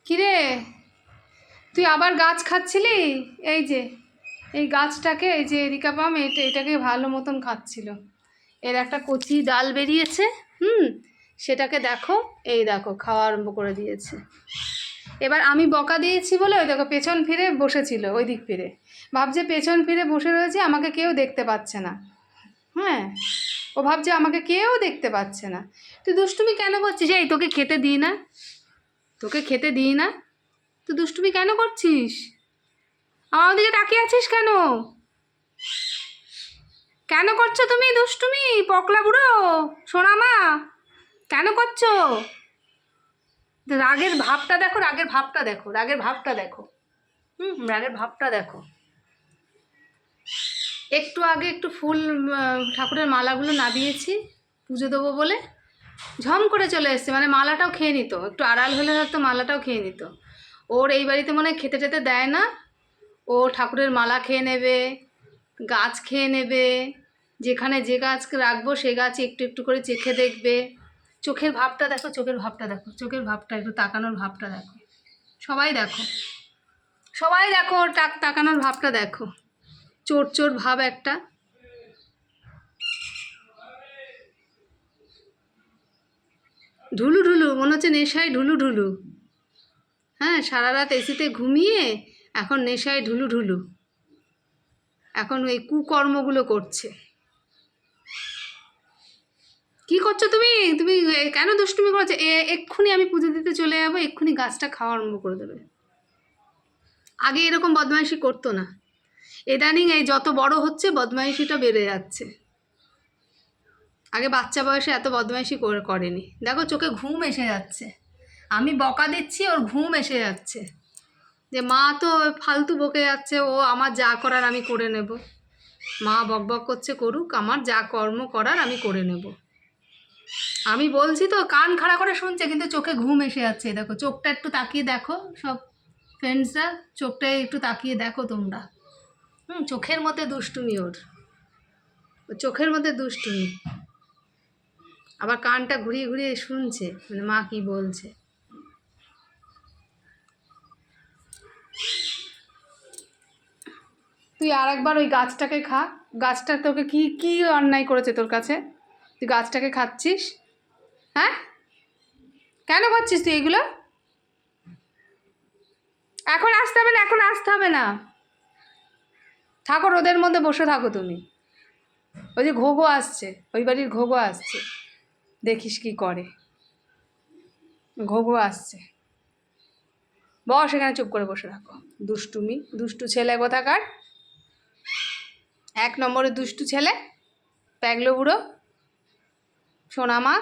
কিরে, তুই আবার গাছ খাচ্ছিলি? এই যে এই গাছটাকে, এই যে এরিকাপাম, এটাকে ভালো মতন খাচ্ছিল। এর একটা কচি ডাল বেরিয়েছে, সেটাকে দেখো, এই দেখো খাওয়া আরম্ভ করে দিয়েছে। এবার আমি বকা দিয়েছি বলে ওই দেখো পেছন ফিরে বসেছিল, ওই দিক ফিরে ভাবছে পেছন ফিরে বসে রয়েছে, আমাকে কেউ দেখতে পাচ্ছে না। হ্যাঁ, ও ভাবছে আমাকে কেউ দেখতে পাচ্ছে না। তুই দুষ্টুমি কেন করছিস? এই তোকে খেতে দিই না, তোকে খেতে দিই না, তুই দুষ্টুমি কেন করছিস? আমার দিকে তাকিয়ে আছিস কেন? কেন করছো তুমি দুষ্টুমি, পকলা বুড়ো সোনা মা? কেন করছো? রাগের ভাবটা দেখো, রাগের ভাবটা দেখো, রাগের ভাবটা দেখো, রাগের ভাবটা দেখো। একটু আগে একটু ফুল ঠাকুরের মালাগুলো নামিয়েছি পুজো দেবো বলে, ঝম করে চলে এসছে, মানে মালাটাও খেয়ে নিত, একটু আড়াল হলে হয়তো মালাটাও খেয়ে নিত। ওর এই বাড়িতে মনে হয় খেতে টেতে দেয় না, ও ঠাকুরের মালা খেয়ে নেবে, গাছ খেয়ে নেবে, যেখানে যে গাছ রাখবো সে গাছ একটু একটু করে চেখে দেখবে। চোখের ভাবটা দেখো, চোখের ভাবটা দেখো, চোখের ভাবটা, একটু তাকানোর ভাবটা দেখো। সবাই দেখো, সবাই দেখো, ওর তাকানোর ভাবটা দেখো, চোর চোর ভাব একটা। ঢুলু ঢুলু, মনে হচ্ছে নেশায় ঢুলু ঢুলু। হ্যাঁ, সারা রাত এসিতে ঘুমিয়ে এখন নেশায় ঢুলু ঢুলু, এখন ওই কুকর্মগুলো করছে। কি করছো তুমি? তুমি কেন দুষ্টুমি করছো? এক্ষুনি আমি পুজো দিতে চলে যাবো, এক্ষুনি গাছটা খাওয়া আরম্ভ করে দেবে। আগে এরকম বদমাইশি করতো না, ইদানিং এই যত বড় হচ্ছে বদমাইশিটা বেড়ে যাচ্ছে। আগে বাচ্চা বয়সে এত বদমাইশি করেনি। দেখো চোখে ঘুম এসে যাচ্ছে, আমি বকা দিচ্ছি ওর ঘুম এসে যাচ্ছে, যে মা তো ফালতু বকে যাচ্ছে, ও আমার যা করার আমি করে নেব। মা বক বক করছে, করুক, আমার যা কর্ম করার আমি করে নেব। আমি বলছি তো কান খাড়া করে শুনছে, কিন্তু চোখে ঘুম এসে যাচ্ছে। দেখো চোখটা একটু তাকিয়ে দেখো, সব ফ্রেন্ডসরা চোখটা একটু তাকিয়ে দেখো তোমরা। চোখের মধ্যে দুষ্টুমি, ওর চোখের মধ্যে দুষ্টুমি। আবার কানটা ঘুরিয়ে ঘুরিয়ে শুনছে, মানে মা কি বলছে। তুই আর একবার ওই গাছটাকে খা। গাছটা তোকে কি কি অন্যায় করেছে তোর কাছে? তুই গাছটাকে খাচ্ছিস? হ্যাঁ, কেন করছিস তুই এগুলো? এখন আসতে হবে না, এখন আসতে হবে না, থাকো রোদের মধ্যে বসে থাকো তুমি। ওই যে ঘোগো আসছে, ওই বাড়ির ঘোগো আসছে, দেখিস কি করে। ঘোগো আসছে, বস এখানে চুপ করে বসে থাকো। দুষ্টুমি, দুষ্টু ছেলে কোথাকার, 1 নম্বরের দুষ্টু ছেলে, প্যাগলো বুড়ো সোনামা।